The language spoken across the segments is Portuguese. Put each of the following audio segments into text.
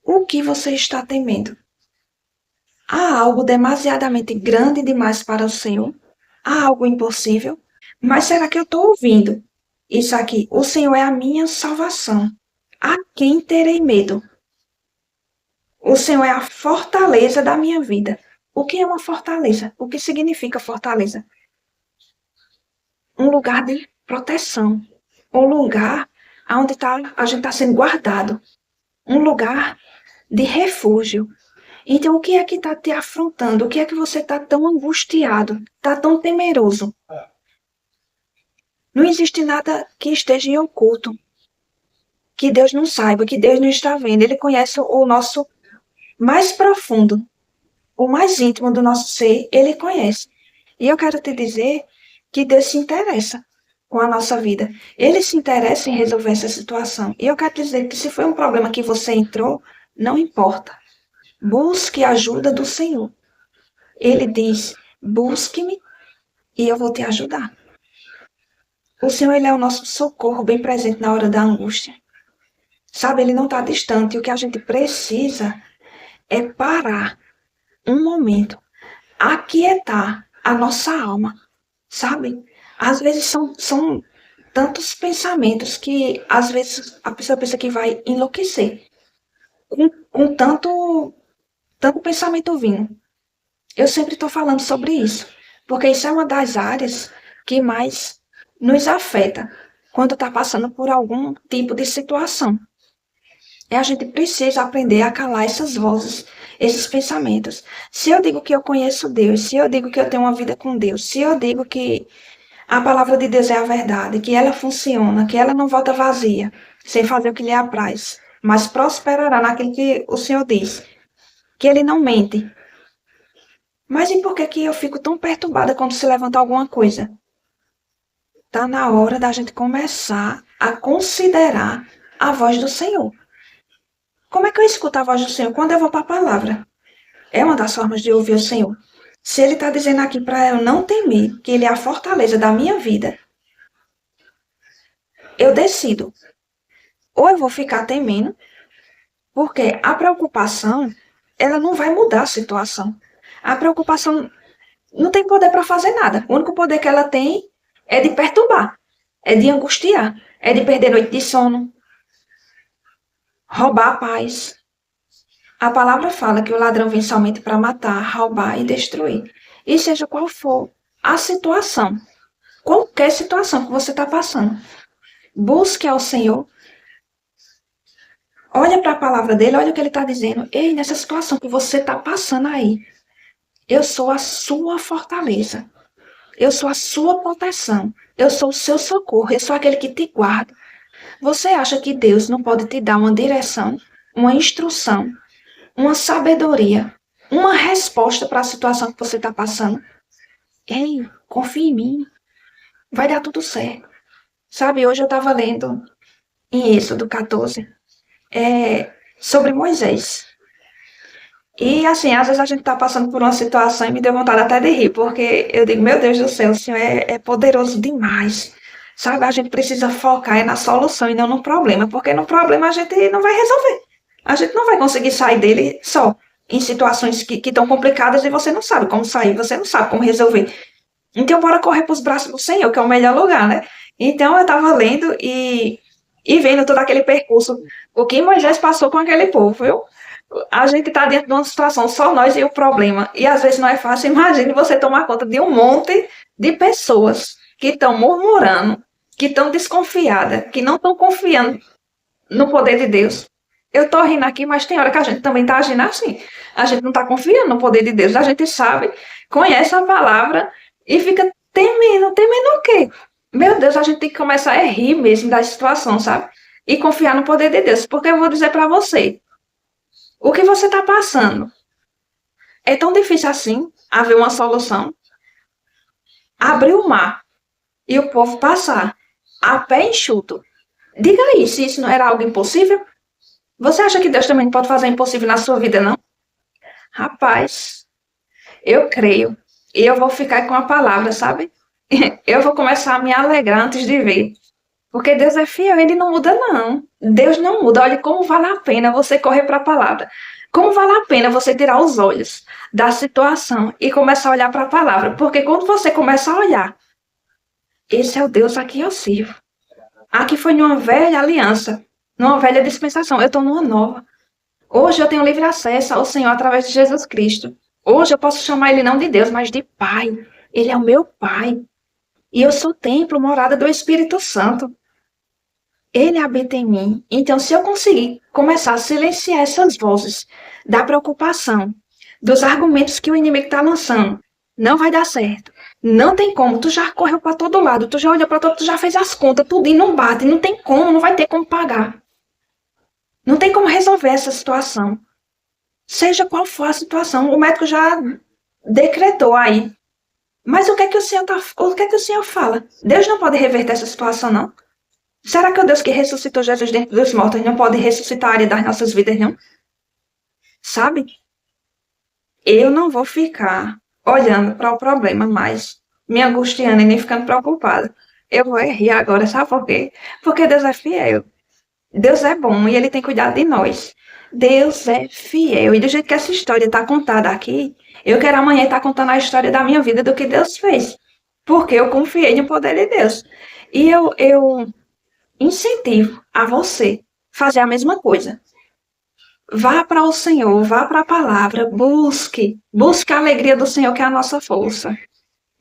O que você está temendo? Há algo demasiadamente grande demais para o Senhor? Há algo impossível? Mas será que eu estou ouvindo isso aqui? O Senhor é a minha salvação. A quem terei medo? O Senhor é a fortaleza da minha vida. O que é uma fortaleza? O que significa fortaleza? Um lugar de proteção. Um lugar onde a gente está sendo guardado. Um lugar de refúgio. Então, o que é que está te afrontando? O que é que você está tão angustiado? Está tão temeroso? Não existe nada que esteja em oculto, que Deus não saiba, que Deus não está vendo. Ele conhece o nosso mais profundo, o mais íntimo do nosso ser, ele conhece. E eu quero te dizer que Deus se interessa com a nossa vida. Ele se interessa em resolver essa situação. E eu quero te dizer que se foi um problema que você entrou, não importa. Busque a ajuda do Senhor. Ele diz: busque-me e eu vou te ajudar. O Senhor, ele é o nosso socorro bem presente na hora da angústia. Sabe, ele não está distante. O que a gente precisa é parar um momento, aquietar a nossa alma, sabe? Às vezes são tantos pensamentos que às vezes a pessoa pensa que vai enlouquecer com tanto pensamento vindo. Eu sempre estou falando sobre isso, porque isso é uma das áreas que mais nos afeta quando está passando por algum tipo de situação. E a gente precisa aprender a calar essas vozes, esses pensamentos. Se eu digo que eu conheço Deus, se eu digo que eu tenho uma vida com Deus, se eu digo que a palavra de Deus é a verdade, que ela funciona, que ela não volta vazia, sem fazer o que lhe apraz, mas prosperará naquilo que o Senhor diz, que ele não mente. Mas e por que que eu fico tão perturbada quando se levanta alguma coisa? Está na hora da gente começar a considerar a voz do Senhor. Como é que eu escuto a voz do Senhor? Quando eu vou para a palavra. É uma das formas de ouvir o Senhor. Se Ele está dizendo aqui para eu não temer, que Ele é a fortaleza da minha vida, eu decido. Ou eu vou ficar temendo, porque a preocupação, ela não vai mudar a situação. A preocupação não tem poder para fazer nada. O único poder que ela tem é de perturbar, é de angustiar, é de perder noite de sono, roubar a paz. A palavra fala que o ladrão vem somente para matar, roubar e destruir. E seja qual for a situação, qualquer situação que você está passando, busque ao Senhor, olha para a palavra dele, olha o que ele está dizendo. Ei, nessa situação que você está passando aí, eu sou a sua fortaleza, eu sou a sua proteção, eu sou o seu socorro, eu sou aquele que te guarda. Você acha que Deus não pode te dar uma direção, uma instrução, uma sabedoria, uma resposta para a situação que você está passando? Ei, confia em mim, vai dar tudo certo. Sabe, hoje eu estava lendo em Êxodo 14 sobre Moisés. E assim, às vezes a gente está passando por uma situação e me deu vontade até de rir, porque eu digo, meu Deus do céu, o Senhor é poderoso demais. Sabe, a gente precisa focar na solução e não no problema, porque no problema a gente não vai resolver. A gente não vai conseguir sair dele só em situações que estão complicadas e você não sabe como sair, você não sabe como resolver. Então, bora correr para os braços do Senhor, que é o melhor lugar, né? Então, eu estava lendo e vendo todo aquele percurso, o que Moisés passou com aquele povo, viu? A gente está dentro de uma situação, só nós e o problema. E às vezes não é fácil. Imagine você tomar conta de um monte de pessoas que estão murmurando, que estão desconfiadas, que não estão confiando no poder de Deus. Eu estou rindo aqui, mas tem hora que a gente também está agindo assim. A gente não está confiando no poder de Deus. A gente sabe, conhece a palavra e fica temendo. Temendo o quê? Meu Deus, a gente tem que começar a rir mesmo da situação, sabe? E confiar no poder de Deus. Porque eu vou dizer para você, o que você está passando é tão difícil assim haver uma solução. Abrir o mar e o povo passar a pé enxuto. Diga aí se isso não era algo impossível. Você acha que Deus também não pode fazer impossível na sua vida, não? Rapaz, eu creio. E eu vou ficar com a palavra, sabe? Eu vou começar a me alegrar antes de ver. Porque Deus é fiel, ele não muda, não. Deus não muda. Olha como vale a pena você correr para a palavra. Como vale a pena você tirar os olhos da situação e começar a olhar para a palavra. Porque quando você começa a olhar, esse é o Deus a quem eu sirvo. Aqui foi numa velha aliança, numa velha dispensação. Eu estou numa nova. Hoje eu tenho livre acesso ao Senhor através de Jesus Cristo. Hoje eu posso chamar Ele não de Deus, mas de Pai. Ele é o meu Pai. E eu sou templo, morada do Espírito Santo. Ele habita em mim. Então, se eu conseguir começar a silenciar essas vozes da preocupação, dos argumentos que o inimigo está lançando, não vai dar certo. Não tem como. Tu já correu para todo lado, tu já olhou para todo, tu já fez as contas, tudo e não bate. Não tem como, não vai ter como pagar. Não tem como resolver essa situação. Seja qual for a situação, o médico já decretou aí. Mas o que é que o senhor fala? Deus não pode reverter essa situação, não? Será que o Deus que ressuscitou Jesus dentro dos mortos não pode ressuscitar a área das nossas vidas, não? Sabe? Eu não vou ficar olhando para o problema mais, me angustiando e nem ficando preocupada. Eu vou rir agora, sabe por quê? Porque Deus é fiel. Deus é bom e Ele tem cuidado de nós. Deus é fiel. E do jeito que essa história está contada aqui, eu quero amanhã estar contando a história da minha vida, do que Deus fez. Porque eu confiei no poder de Deus. E eu incentivo a você fazer a mesma coisa. Vá para o Senhor, vá para a palavra, busque a alegria do Senhor, que é a nossa força.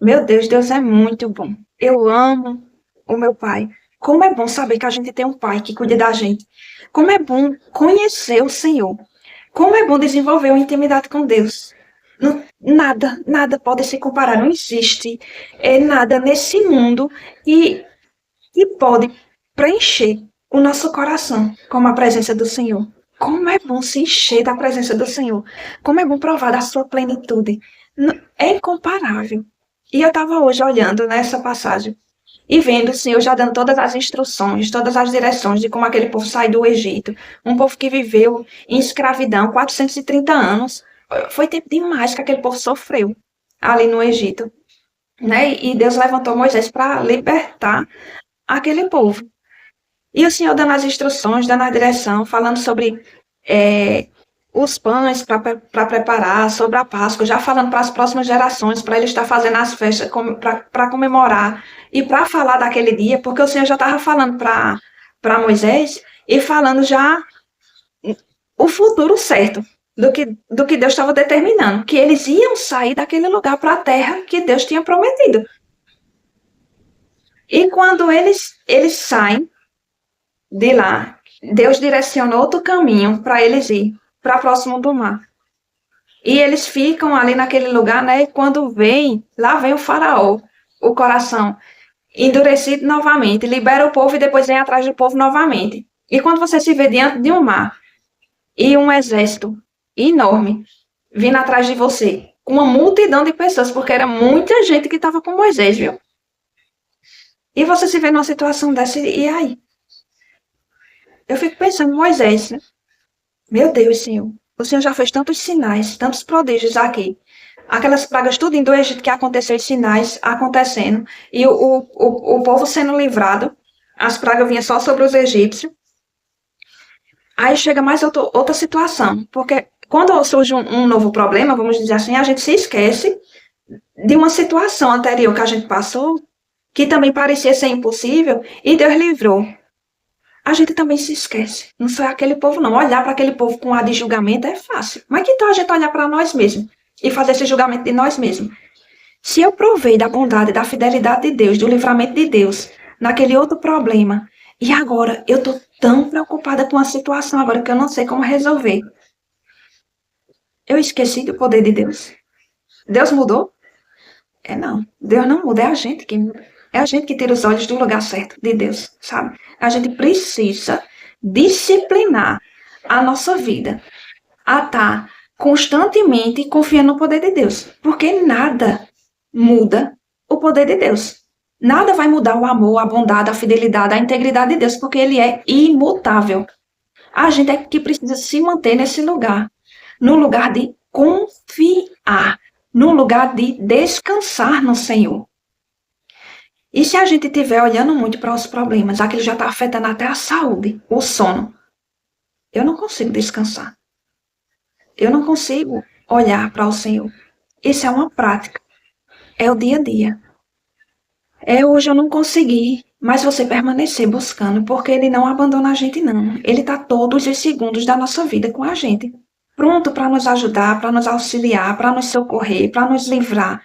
Meu Deus, Deus é muito bom. Eu amo o meu Pai. Como é bom saber que a gente tem um Pai que cuida da gente. Como é bom conhecer o Senhor. Como é bom desenvolver uma intimidade com Deus. Nada pode se comparar. Não existe nada nesse mundo que pode preencher o nosso coração como a presença do Senhor. Como é bom se encher da presença do Senhor. Como é bom provar da sua plenitude. É incomparável. E eu estava hoje olhando nessa passagem e vendo o Senhor já dando todas as instruções, todas as direções de como aquele povo sai do Egito. Um povo que viveu em escravidão 430 anos. Foi tempo demais que aquele povo sofreu ali no Egito. Né? E Deus levantou Moisés para libertar aquele povo. E o Senhor dando as instruções, dando a direção, falando sobre os pães para preparar, sobre a Páscoa, já falando para as próximas gerações, para ele estar fazendo as festas para comemorar e para falar daquele dia, porque o Senhor já estava falando para Moisés e falando já o futuro certo do que Deus estava determinando, que eles iam sair daquele lugar para a terra que Deus tinha prometido. E quando eles saem de lá, Deus direciona outro caminho para eles ir, para próximo do mar. E eles ficam ali naquele lugar, né? E quando lá vem o faraó, o coração endurecido novamente, libera o povo e depois vem atrás do povo novamente. E quando você se vê diante de um mar e um exército enorme vindo atrás de você, com uma multidão de pessoas, porque era muita gente que estava com Moisés, viu? E você se vê numa situação dessa, e aí? Eu fico pensando, Moisés, né? Meu Deus, Senhor, o Senhor já fez tantos sinais, tantos prodígios aqui. Aquelas pragas tudo do Egito que aconteceu, sinais acontecendo, e o povo sendo livrado, as pragas vinham só sobre os egípcios. Aí chega mais outra situação, porque quando surge um novo problema, vamos dizer assim, a gente se esquece de uma situação anterior que a gente passou, que também parecia ser impossível, e Deus livrou. A gente também se esquece. Não só aquele povo, não. Olhar para aquele povo com ar de julgamento é fácil. Mas que tal a gente olhar para nós mesmos e fazer esse julgamento de nós mesmos? Se eu provei da bondade, da fidelidade de Deus, do livramento de Deus, naquele outro problema, e agora eu estou tão preocupada com a situação agora que eu não sei como resolver. Eu esqueci do poder de Deus. Deus mudou? Não. Deus não muda, é a gente que muda. É a gente que tira os olhos do lugar certo de Deus, sabe? A gente precisa disciplinar a nossa vida a estar constantemente confiando no poder de Deus. Porque nada muda o poder de Deus. Nada vai mudar o amor, a bondade, a fidelidade, a integridade de Deus, porque Ele é imutável. A gente é que precisa se manter nesse lugar. No lugar de confiar. No lugar de descansar no Senhor. E se a gente estiver olhando muito para os problemas, aquilo já está afetando até a saúde, o sono, eu não consigo descansar. Eu não consigo olhar para o Senhor. Isso é uma prática. É o dia a dia. É hoje eu não consegui, mas você permanecer buscando, porque Ele não abandona a gente, não. Ele está todos os segundos da nossa vida com a gente. Pronto para nos ajudar, para nos auxiliar, para nos socorrer, para nos livrar.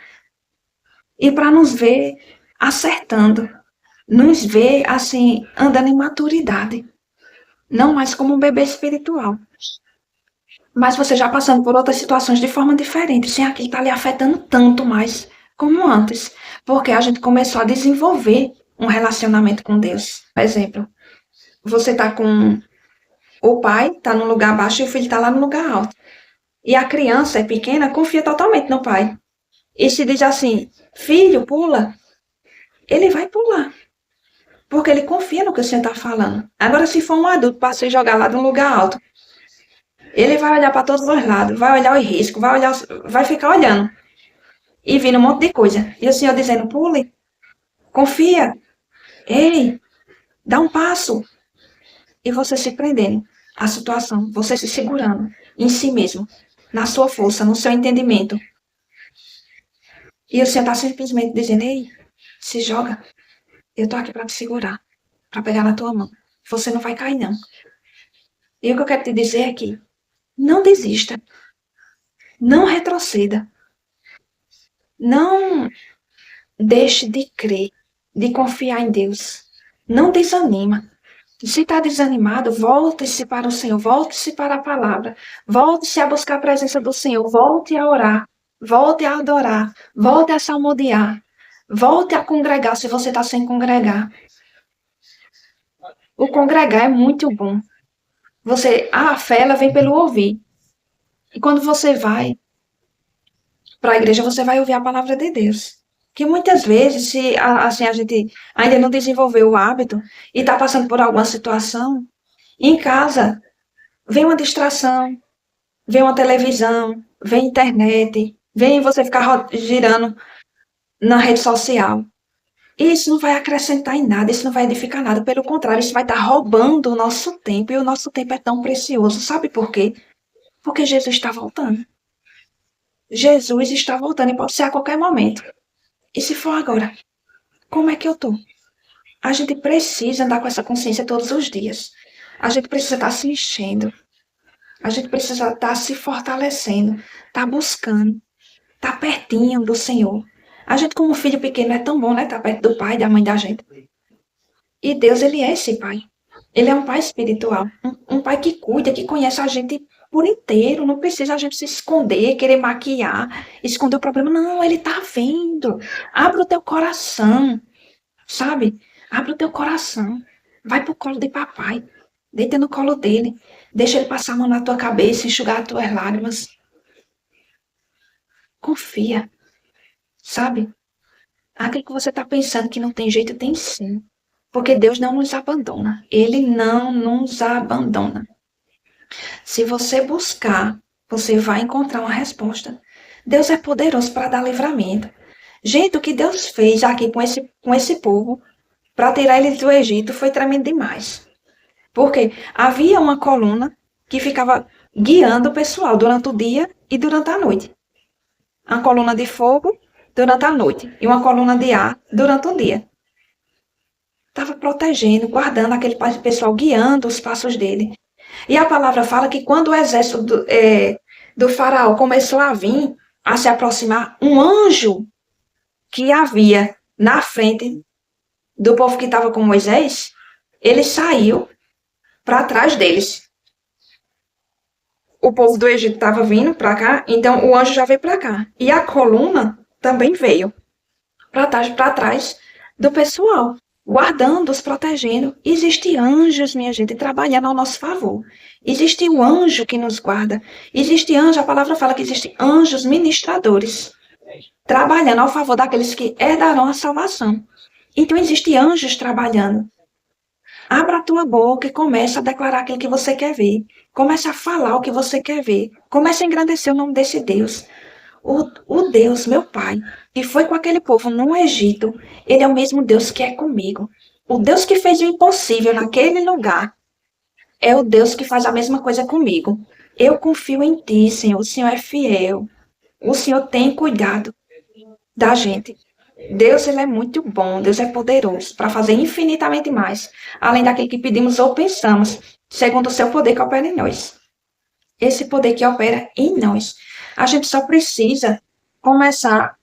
E para nos ver acertando. Nos ver, assim, andando em maturidade. Não mais como um bebê espiritual. Mas você já passando por outras situações de forma diferente, sem aquilo estar lhe afetando tanto mais como antes. Porque a gente começou a desenvolver um relacionamento com Deus. Por exemplo, você está com o pai, está no lugar baixo e o filho está lá no lugar alto. E a criança é pequena, confia totalmente no pai. E se diz assim, filho, pula, ele vai pular. Porque ele confia no que você está falando. Agora, se for um adulto para se jogar lá de um lugar alto, ele vai olhar para todos os lados, vai olhar os riscos, vai ficar olhando. E vindo um monte de coisa. E o Senhor dizendo, pule, confia, ei, dá um passo. E você se prendendo à situação, você se segurando em si mesmo, na sua força, no seu entendimento. E o Senhor está simplesmente dizendo, ei, se joga. Eu estou aqui para te segurar, para pegar na tua mão. Você não vai cair, não. E o que eu quero te dizer é que não desista. Não retroceda. Não deixe de crer, de confiar em Deus. Não desanima. Se está desanimado, volte-se para o Senhor, volte-se para a palavra, volte-se a buscar a presença do Senhor, volte a orar, volte a adorar, volte a salmodiar, volte a congregar se você está sem congregar. O congregar é muito bom. A fé ela vem pelo ouvir. E quando você vai para a igreja, você vai ouvir a palavra de Deus. Que muitas vezes, se assim, a gente ainda não desenvolveu o hábito e está passando por alguma situação, em casa vem uma distração, vem uma televisão, vem internet, vem você ficar girando na rede social. Isso não vai acrescentar em nada, isso não vai edificar nada. Pelo contrário, isso vai estar roubando o nosso tempo. E o nosso tempo é tão precioso. Sabe por quê? Porque Jesus está voltando. Jesus está voltando e pode ser a qualquer momento. E se for agora, como é que eu tô? A gente precisa andar com essa consciência todos os dias. A gente precisa estar se enchendo. A gente precisa estar se fortalecendo, estar buscando, estar pertinho do Senhor. A gente, como filho pequeno, é tão bom, né? Estar perto do pai e da mãe da gente. E Deus, ele é esse pai. Ele é um pai espiritual. Um pai que cuida, que conhece a gente por inteiro. Não precisa a gente se esconder, querer maquiar, esconder o problema. Não, ele tá vendo. Abre o teu coração, sabe? Abre o teu coração. Vai pro colo de papai. Deita no colo dele. Deixa ele passar a mão na tua cabeça, enxugar as tuas lágrimas. Confia, sabe? Aquilo que você está pensando que não tem jeito, tem sim. Porque Deus não nos abandona. Ele não nos abandona. Se você buscar, você vai encontrar uma resposta. Deus é poderoso para dar livramento. Gente, o que Deus fez aqui com esse povo para tirar eles do Egito foi tremendo demais. Porque havia uma coluna que ficava guiando o pessoal durante o dia e durante a noite. Uma coluna de fogo durante a noite e uma coluna de ar durante o dia. Estava protegendo, guardando aquele pessoal, guiando os passos dele. E a palavra fala que quando o exército do faraó começou a vir, a se aproximar, um anjo que havia na frente do povo que estava com Moisés, ele saiu para trás deles. O povo do Egito estava vindo para cá, então o anjo já veio para cá. E a coluna também veio para trás do pessoal, guardando-os, protegendo. Existem anjos, minha gente, trabalhando ao nosso favor. Existe o anjo que nos guarda. Existe anjo, a palavra fala que existem anjos ministradores, trabalhando ao favor daqueles que herdarão a salvação. Então, existem anjos trabalhando. Abra a tua boca e comece a declarar aquilo que você quer ver. Comece a falar o que você quer ver. Comece a engrandecer o nome desse Deus. O Deus, meu Pai, que foi com aquele povo no Egito, ele é o mesmo Deus que é comigo. O Deus que fez o impossível naquele lugar é o Deus que faz a mesma coisa comigo. Eu confio em ti, Senhor. O Senhor é fiel. O Senhor tem cuidado da gente. Deus, ele é muito bom. Deus é poderoso para fazer infinitamente mais, além daquilo que pedimos ou pensamos, segundo o seu poder que opera em nós. Esse poder que opera em nós. A gente só precisa começar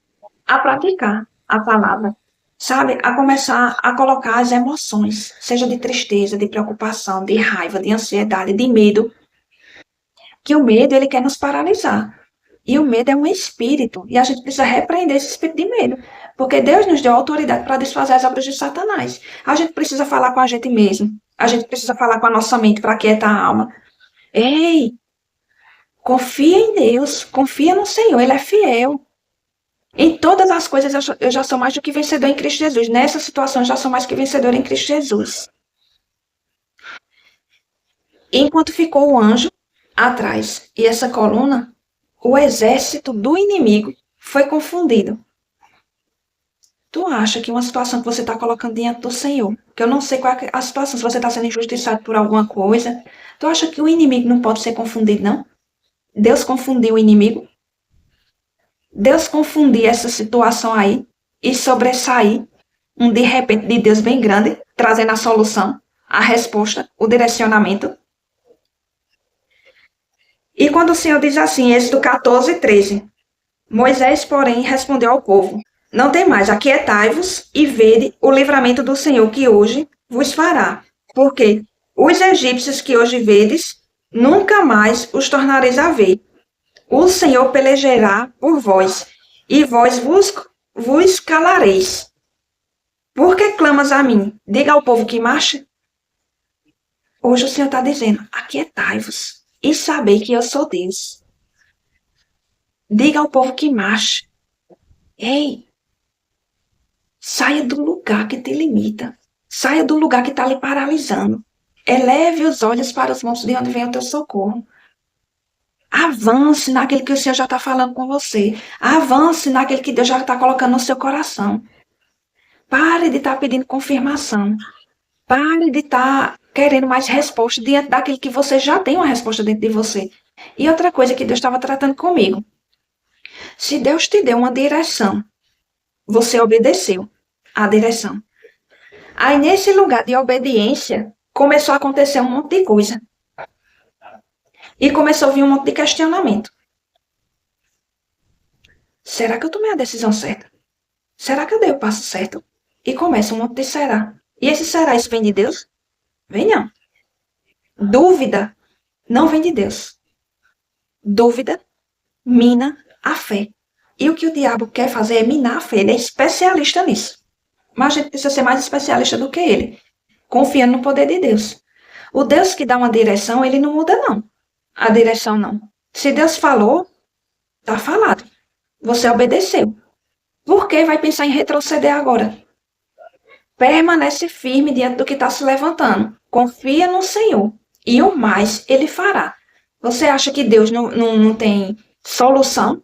a praticar a palavra, sabe? A começar a colocar as emoções, seja de tristeza, de preocupação, de raiva, de ansiedade, de medo, que o medo ele quer nos paralisar. E o medo é um espírito, e a gente precisa repreender esse espírito de medo, porque Deus nos deu autoridade para desfazer as obras de Satanás. A gente precisa falar com a gente mesmo, a gente precisa falar com a nossa mente para quietar a alma. Ei, confia em Deus, confia no Senhor, Ele é fiel. Em todas as coisas eu já sou mais do que vencedor em Cristo Jesus. Nessa situação eu já sou mais que vencedor em Cristo Jesus. Enquanto ficou o anjo atrás e essa coluna, o exército do inimigo foi confundido. Tu acha que uma situação que você está colocando diante do Senhor, que eu não sei qual é a situação, se você está sendo injustiçado por alguma coisa, tu acha que o inimigo não pode ser confundido, não? Deus confundiu o inimigo? Deus confundir essa situação aí e sobressair um de repente de Deus bem grande, trazendo a solução, a resposta, o direcionamento. E quando o Senhor diz assim, Êxodo 14, 13, Moisés, porém, respondeu ao povo, não tem mais, aquietai-vos e vede o livramento do Senhor que hoje vos fará. Porque os egípcios que hoje vedes, nunca mais os tornareis a ver. O Senhor pelejará por vós, e vós vos calareis. Por que clamas a mim? Diga ao povo que marche. Hoje o Senhor está dizendo, aquietai-vos e sabei que eu sou Deus. Diga ao povo que marche. Ei, saia do lugar que te limita. Saia do lugar que está lhe paralisando. Eleve os olhos para os montes de onde vem o teu socorro. Avance naquilo que o Senhor já está falando com você. Avance naquilo que Deus já está colocando no seu coração. Pare de estar pedindo confirmação. Pare de estar querendo mais resposta diante daquilo que você já tem uma resposta dentro de você. E outra coisa que Deus estava tratando comigo. Se Deus te deu uma direção, você obedeceu à direção. Aí, nesse lugar de obediência, começou a acontecer um monte de coisa. E começou a vir um monte de questionamento. Será que eu tomei a decisão certa? Será que eu dei o passo certo? E começa um monte de será. E esse será, isso vem de Deus? Vem não. Dúvida não vem de Deus. Dúvida mina a fé. E o que o diabo quer fazer é minar a fé. Ele é especialista nisso. Mas a gente precisa ser mais especialista do que ele. Confiando no poder de Deus. O Deus que dá uma direção, ele não muda, não. A direção, não. Se Deus falou, tá falado. Você obedeceu. Por que vai pensar em retroceder agora? Permanece firme diante do que está se levantando. Confia no Senhor. E o mais ele fará. Você acha que Deus não tem solução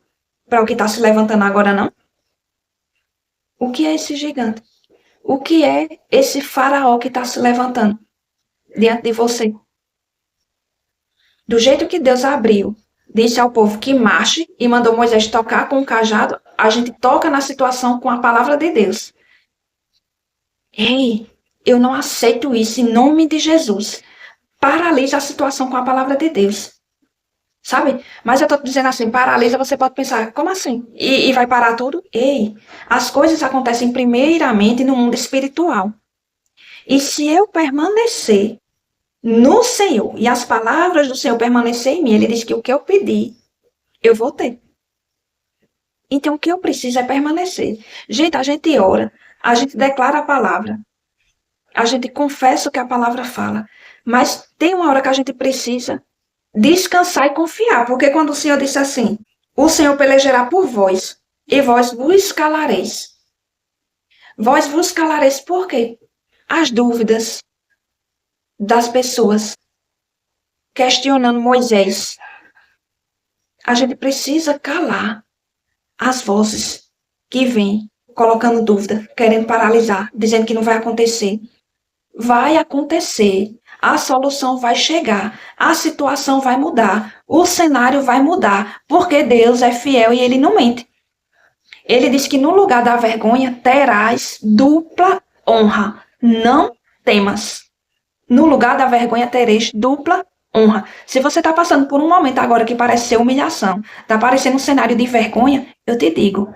para o que está se levantando agora, não? O que é esse gigante? O que é esse faraó que está se levantando diante de você? Do jeito que Deus abriu, disse ao povo que marche e mandou Moisés tocar com o cajado, a gente toca na situação com a palavra de Deus. Ei, eu não aceito isso em nome de Jesus. Paralisa a situação com a palavra de Deus. Sabe? Mas eu tô dizendo assim, paralisa, você pode pensar, como assim? E vai parar tudo? Ei, as coisas acontecem primeiramente no mundo espiritual. E se eu permanecer no Senhor e as palavras do Senhor permanecer em mim, ele diz que o que eu pedi, eu vou ter. Então o que eu preciso é permanecer. Gente, a gente ora, a gente declara a palavra, a gente confessa o que a palavra fala, mas tem uma hora que a gente precisa descansar e confiar, porque quando o Senhor disse assim, o Senhor pelejará por vós, e vós vos calareis. Vós vos calareis por quê? As dúvidas das pessoas questionando Moisés. A gente precisa calar. As vozes que vêm colocando dúvida, querendo paralisar, dizendo que não vai acontecer. Vai acontecer. A solução vai chegar. A situação vai mudar. O cenário vai mudar. Porque Deus é fiel e ele não mente. Ele diz que no lugar da vergonha terás dupla honra. Não temas. No lugar da vergonha tereis dupla honra. Se você está passando por um momento agora que parece ser humilhação, está parecendo um cenário de vergonha, eu te digo,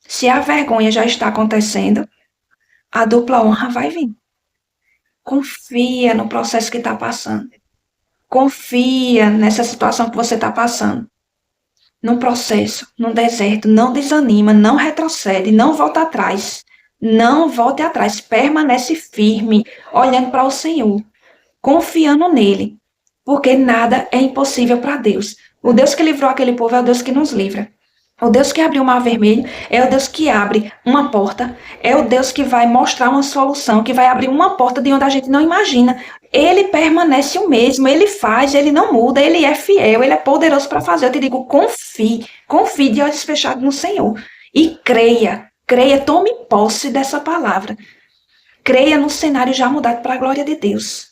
se a vergonha já está acontecendo, a dupla honra vai vir. Confia no processo que está passando. Confia nessa situação que você está passando. No processo, no deserto, não desanima, não retrocede, não volta atrás. Não volte atrás, permanece firme, olhando para o Senhor, confiando nele, porque nada é impossível para Deus. O Deus que livrou aquele povo é o Deus que nos livra. O Deus que abriu o mar vermelho é o Deus que abre uma porta, é o Deus que vai mostrar uma solução, que vai abrir uma porta de onde a gente não imagina. Ele permanece o mesmo, ele faz, ele não muda, ele é fiel, ele é poderoso para fazer. Eu te digo, confie de olhos fechados no Senhor. E creia, tome posse dessa palavra. Creia no cenário já mudado para a glória de Deus.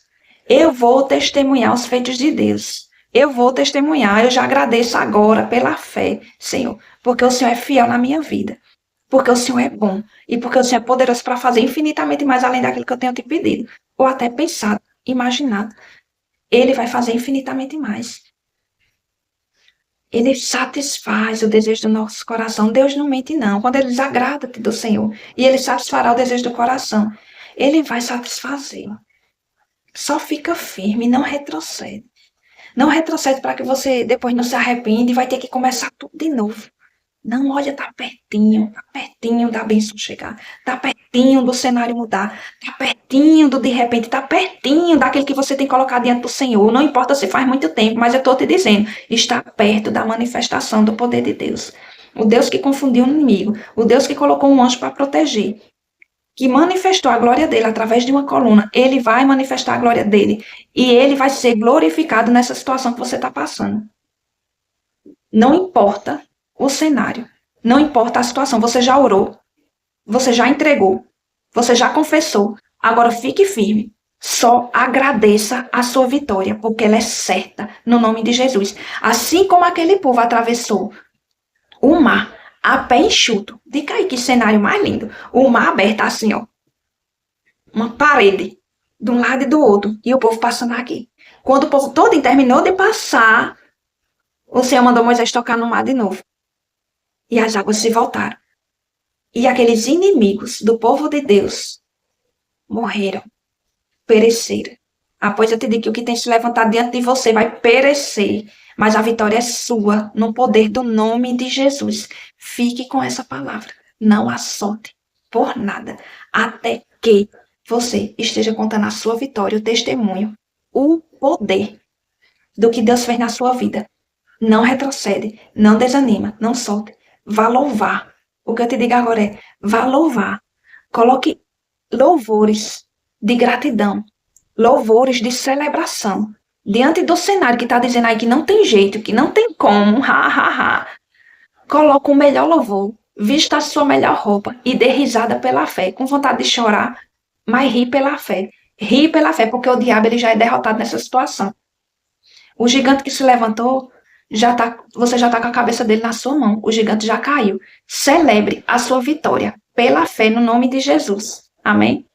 Eu vou testemunhar os feitos de Deus. Eu vou testemunhar, eu já agradeço agora pela fé, Senhor, porque o Senhor é fiel na minha vida, porque o Senhor é bom e porque o Senhor é poderoso para fazer infinitamente mais além daquilo que eu tenho te pedido, ou até pensado, imaginado. Ele vai fazer infinitamente mais. Ele satisfaz o desejo do nosso coração. Deus não mente, não. Quando ele diz, agrada-te do Senhor, e ele satisfará o desejo do coração, ele vai satisfazer. Só fica firme, não retrocede. Não retrocede para que você depois não se arrepende e vai ter que começar tudo de novo. Não, olha, tá pertinho da bênção chegar, tá pertinho do cenário mudar, tá pertinho do de repente, tá pertinho daquilo que você tem colocado diante do Senhor. Não importa se faz muito tempo, mas eu estou te dizendo, está perto da manifestação do poder de Deus. O Deus que confundiu o inimigo, o Deus que colocou um anjo para proteger, que manifestou a glória dele através de uma coluna, ele vai manifestar a glória dele e ele vai ser glorificado nessa situação que você está passando. Não importa o cenário, não importa a situação, você já orou, você já entregou, você já confessou, agora fique firme. Só agradeça a sua vitória, porque ela é certa, no nome de Jesus. Assim como aquele povo atravessou o mar a pé enxuto. Diga aí que cenário mais lindo. O mar aberto assim, ó. Uma parede, de um lado e do outro. E o povo passando aqui. Quando o povo todo terminou de passar, o Senhor mandou Moisés tocar no mar de novo. E as águas se voltaram. E aqueles inimigos do povo de Deus morreram, pereceram. Pois eu te digo que o que tem se levantado diante de você vai perecer. Mas a vitória é sua, no poder do nome de Jesus. Fique com essa palavra. Não a solte por nada. Até que você esteja contando a sua vitória, o testemunho, o poder do que Deus fez na sua vida. Não retrocede, não desanima, não solte. Vá louvar. O que eu te digo agora é, vá louvar. Coloque louvores de gratidão, louvores de celebração. Diante do cenário que está dizendo aí que não tem jeito, que não tem como, coloca o melhor louvor, vista a sua melhor roupa e dê risada pela fé, com vontade de chorar, mas ri pela fé. Ri pela fé, porque o diabo ele já é derrotado nessa situação. O gigante que se levantou, você já está com a cabeça dele na sua mão. O gigante já caiu. Celebre a sua vitória pela fé no nome de Jesus. Amém?